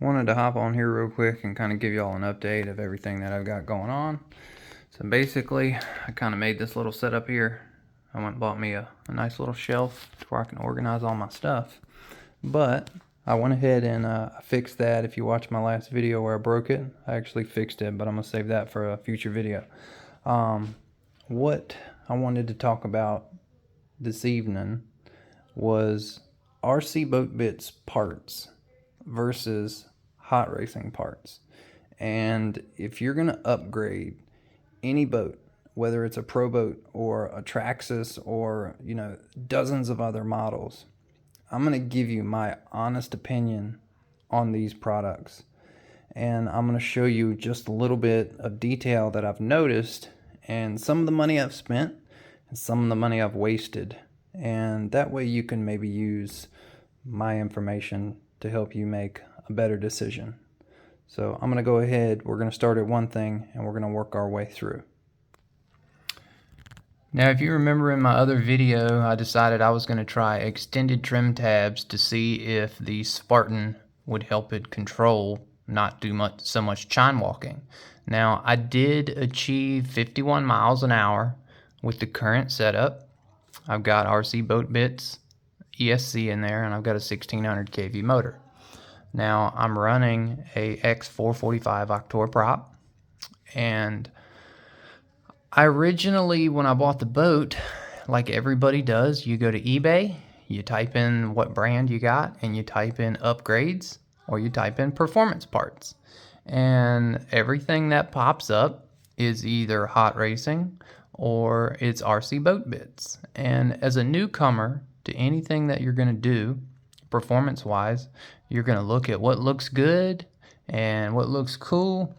wanted to hop on here real quick and kind of give y'all an update of everything that I've got going on. So basically, I kind of made this little setup here. I went and bought me a nice little shelf where I can organize all my stuff. But I went ahead and fixed that. If you watched my last video where I broke it, I actually fixed it, but I'm going to save that for a future video. What I wanted to talk about this evening was RC Boat Bitz parts versus hot racing parts. And if you're going to upgrade any boat, whether it's a pro boat or a Traxxas or, dozens of other models, I'm going to give you my honest opinion on these products. And I'm going to show you just a little bit of detail that I've noticed and some of the money I've spent and some of the money I've wasted. And that way you can maybe use my information to help you make a better decision. So I'm going to go ahead, we're going to start at one thing and we're going to work our way through. Now, if you remember in my other video, I decided I was going to try extended trim tabs to see if the Spartan would help it control, not do so much chine walking. Now, I did achieve 51 miles an hour with the current setup. I've got RC Boat Bitz ESC in there, and I've got a 1600 kV motor. Now, I'm running a X445 Octor prop, and I originally, when I bought the boat, like everybody does, you go to eBay, you type in what brand you got, and you type in upgrades, or you type in performance parts. And everything that pops up is either hot racing or it's RC Boat Bitz. And as a newcomer to anything that you're going to do, performance-wise, you're going to look at what looks good and what looks cool,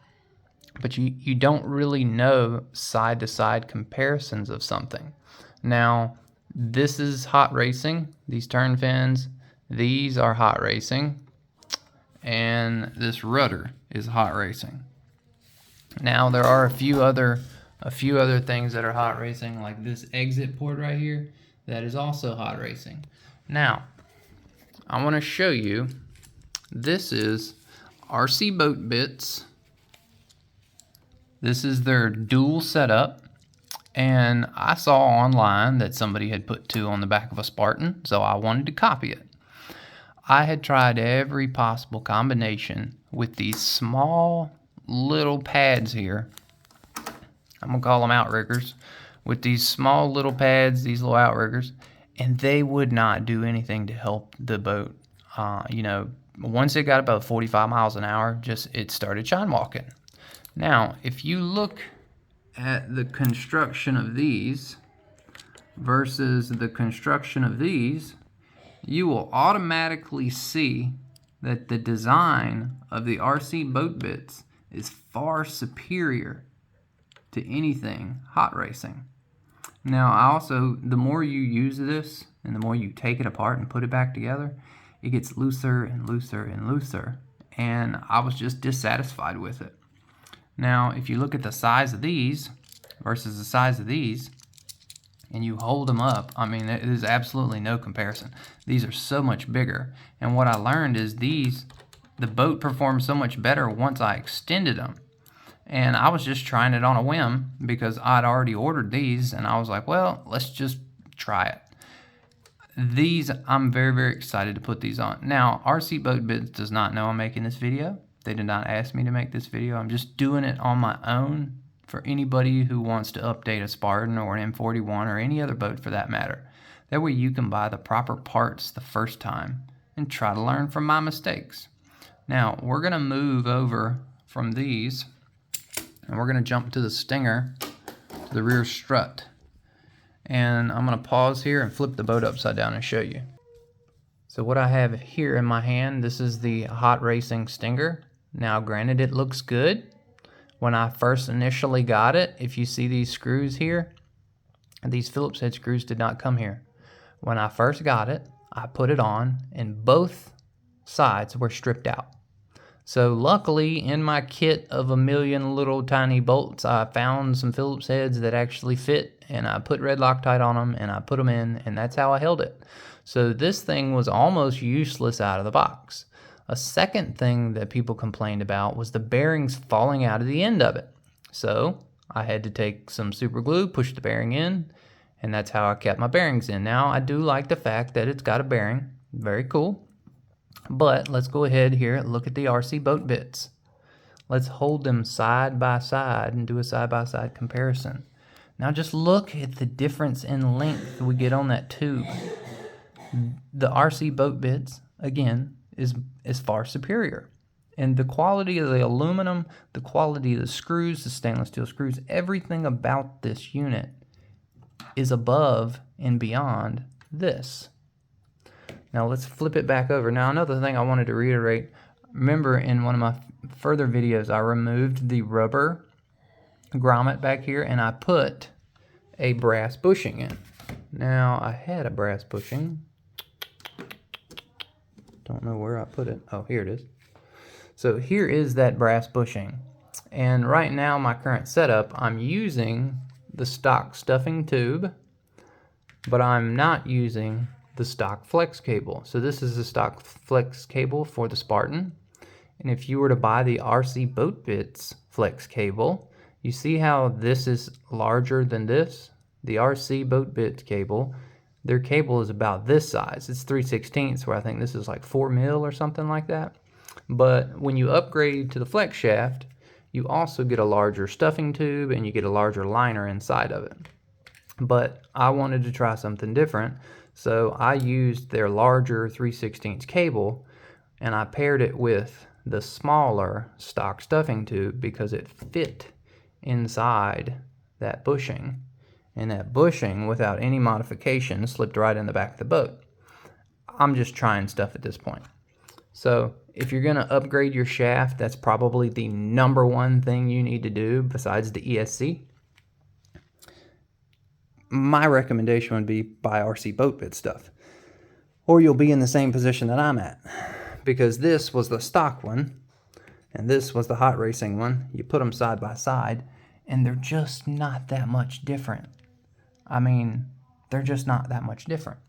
but you don't really know side-to-side comparisons of something. Now, this is hot racing. These turn fins, these are hot racing. And this rudder is hot racing. Now, there are a few other things that are hot racing, like this exit port right here, that is also hot racing. Now, I want to show you, this is RC Boat Bitz. This is their dual setup, and I saw online that somebody had put 2 on the back of a Spartan, so I wanted to copy it. I had tried every possible combination with these small little pads here. I'm going to call them outriggers. With these small little pads, these little outriggers, and they would not do anything to help the boat. Once it got about 45 miles an hour, it started chine walking. Now, if you look at the construction of these versus the construction of these, you will automatically see that the design of the RC Boat Bitz is far superior to anything hot racing. Now, the more you use this and the more you take it apart and put it back together, it gets looser and looser and looser, and I was just dissatisfied with it. Now, if you look at the size of these versus the size of these, and you hold them up, I mean, there's absolutely no comparison. These are so much bigger. And what I learned is the boat performed so much better once I extended them. And I was just trying it on a whim because I'd already ordered these, and I was like, well, let's just try it. These, I'm very, very excited to put these on. Now, RC Boat Bitz does not know I'm making this video. They did not ask me to make this video. I'm just doing it on my own for anybody who wants to update a Spartan or an M41 or any other boat for that matter. That way you can buy the proper parts the first time and try to learn from my mistakes. Now, we're going to move over from these, and we're going to jump to the stinger, to the rear strut. And I'm going to pause here and flip the boat upside down and show you. So what I have here in my hand, this is the hot racing stinger. Now, granted, it looks good. When I first initially got it, if you see these screws here, these Phillips head screws did not come here. When I first got it, I put it on and both sides were stripped out. So luckily, in my kit of a million little tiny bolts, I found some Phillips heads that actually fit, and I put red Loctite on them, and I put them in, and that's how I held it. So this thing was almost useless out of the box. A second thing that people complained about was the bearings falling out of the end of it. So I had to take some super glue, push the bearing in, and that's how I kept my bearings in. Now, I do like the fact that it's got a bearing. Very cool. But let's go ahead here and look at the RC boat bits. Let's hold them side by side and do a side-by-side comparison. Now just look at the difference in length we get on that tube. The RC boat bits, again, is far superior. And the quality of the aluminum, the quality of the screws, the stainless steel screws, everything about this unit is above and beyond this. Now let's flip it back over. Now another thing I wanted to reiterate, remember in one of my further videos I removed the rubber grommet back here and I put a brass bushing in. Now I had a brass bushing. Don't know where I put it. Oh, here it is. So here is that brass bushing. And right now my current setup, I'm using the stock stuffing tube, but I'm not using the stock flex cable. So this is the stock flex cable for the Spartan. And if you were to buy the RC Boat Bits flex cable, you see how this is larger than this? The RC Boat Bits cable, their cable is about this size. It's 3/16, where I think this is like 4 mil or something like that. But when you upgrade to the flex shaft, you also get a larger stuffing tube and you get a larger liner inside of it. But I wanted to try something different, so I used their larger 3/16 cable and I paired it with the smaller stock stuffing tube because it fit inside that bushing. And that bushing, without any modification, slipped right in the back of the boat. I'm just trying stuff at this point. So if you're going to upgrade your shaft, that's probably the #1 thing you need to do besides the ESC. My recommendation would be buy RC Boat Bit stuff, or you'll be in the same position that I'm at, because this was the stock one and this was the hot racing one. You put them side by side and they're just not that much different. I mean, they're just not that much different.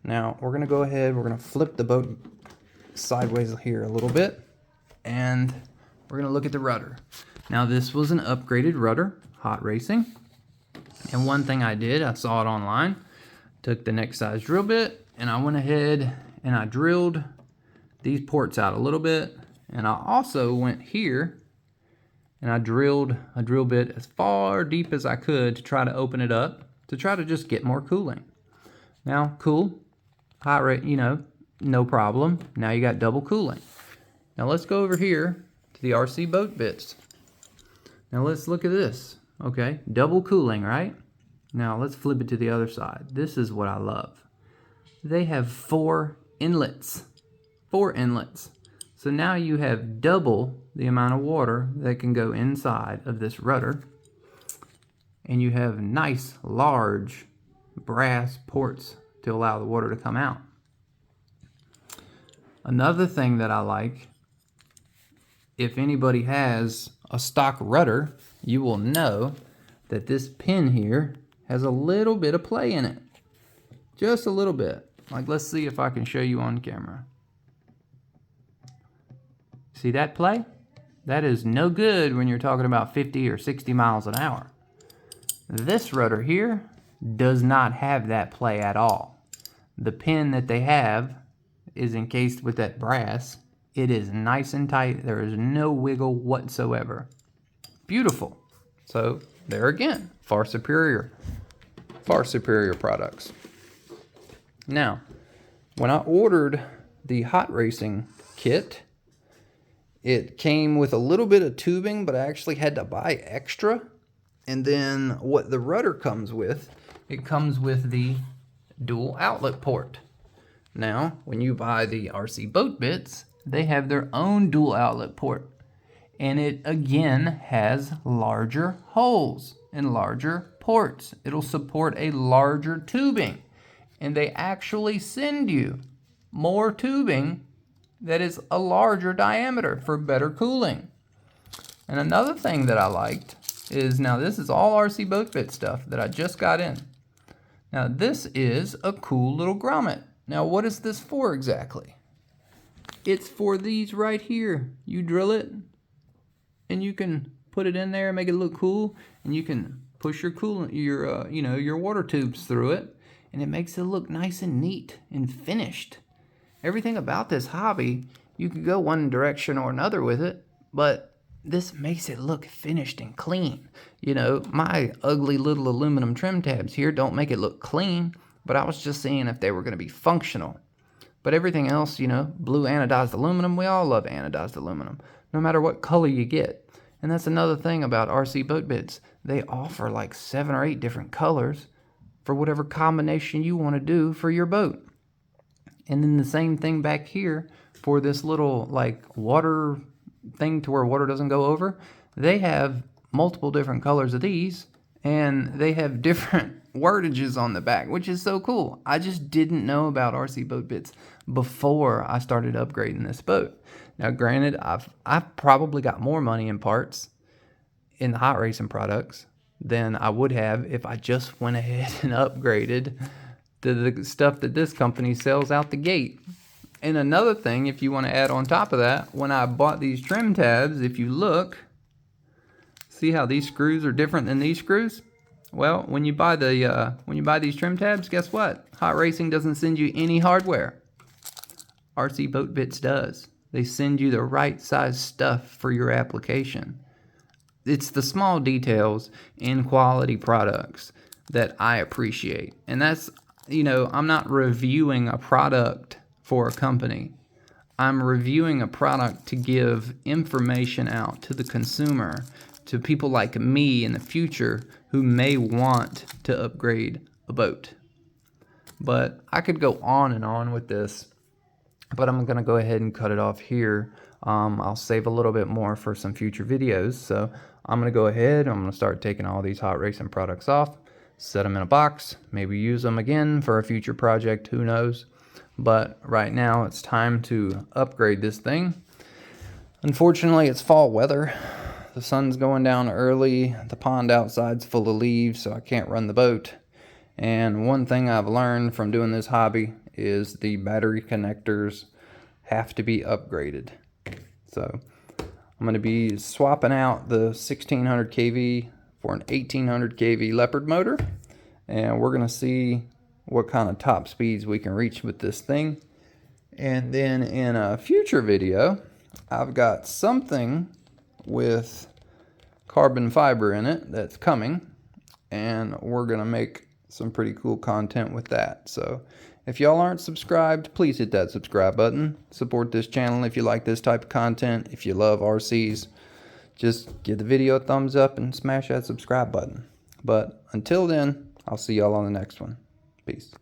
Now we're gonna go ahead, we're gonna flip the boat sideways here a little bit and we're gonna look at the rudder. Now this was an upgraded rudder, hot racing. And one thing I did, I saw it online, took the next size drill bit and I went ahead and I drilled these ports out a little bit. And I also went here and I drilled a drill bit as far deep as I could to try to open it up, to try to just get more cooling. Now, cool, hot rate, you know, no problem. Now you got double cooling. Now let's go over here to the RC Boat Bits. Now let's look at this. Okay, double cooling, right? Now let's flip it to the other side. This is what I love. They have 4 inlets. 4 inlets. So now you have double the amount of water that can go inside of this rudder. And you have nice, large brass ports to allow the water to come out. Another thing that I like, if anybody has a stock rudder, you will know that this pin here has a little bit of play in it. Just a little bit. Like, let's see if I can show you on camera. See that play? That is no good when you're talking about 50 or 60 miles an hour. This rudder here does not have that play at all. The pin that they have is encased with that brass. It is nice and tight. There is no wiggle whatsoever. Beautiful. So there again, far superior products. Now, when I ordered the hot racing kit, it came with a little bit of tubing, but I actually had to buy extra. And then what the rudder comes with, it comes with the dual outlet port. Now, when you buy the RC Boat Bits, they have their own dual outlet port. And it again has larger holes and larger ports. It'll support a larger tubing. And they actually send you more tubing that is a larger diameter for better cooling. And another thing that I liked is, now this is all RC Boat Bit stuff that I just got in. Now this is a cool little grommet. Now what is this for exactly? It's for these right here. You drill it, and you can put it in there and make it look cool, and you can push your your water tubes through it, and it makes it look nice and neat and finished. Everything about this hobby, you could go one direction or another with it, but this makes it look finished and clean. You know, my ugly little aluminum trim tabs here don't make it look clean, but I was just seeing if they were going to be functional. But everything else, you know, blue anodized aluminum, we all love anodized aluminum, no matter what color you get. And that's another thing about RC Boat Bitz. They offer like 7 or 8 different colors for whatever combination you want to do for your boat. And then the same thing back here for this little like water thing to where water doesn't go over. They have multiple different colors of these, and they have different wordages on the back, which is so cool. I just didn't know about RC Boat Bitz before I started upgrading this boat. Now, granted, I've probably got more money in parts in the hot racing products than I would have if I just went ahead and upgraded the stuff that this company sells out the gate. And another thing, if you want to add on top of that, when I bought these trim tabs, if you look, see how these screws are different than these screws? Well, when you buy these trim tabs, guess what? Hot Racing doesn't send you any hardware. RC Boat Bitz does. They send you the right size stuff for your application. It's the small details in quality products that I appreciate. And that's, you know, I'm not reviewing a product for a company. I'm reviewing a product to give information out to the consumer, to people like me in the future who may want to upgrade a boat. But I could go on and on with this, but I'm going to go ahead and cut it off here. I'll save a little bit more for some future videos. So I'm going to go ahead. I'm going to start taking all these hot racing products off, set them in a box, maybe use them again for a future project. Who knows? But right now it's time to upgrade this thing. Unfortunately, it's fall weather. The sun's going down early. The pond outside's full of leaves, so I can't run the boat. And one thing I've learned from doing this hobby is the battery connectors have to be upgraded. So I'm going to be swapping out the 1600 kV for an 1800 kV Leopard motor, and we're going to see what kind of top speeds we can reach with this thing. And then in a future video, I've got something with carbon fiber in it that's coming, and we're gonna make some pretty cool content with that. So if y'all aren't subscribed, please hit that subscribe button. Support this channel if you like this type of content. If you love RCs, just give the video a thumbs up and smash that subscribe button. But until then, I'll see y'all on the next one. Peace.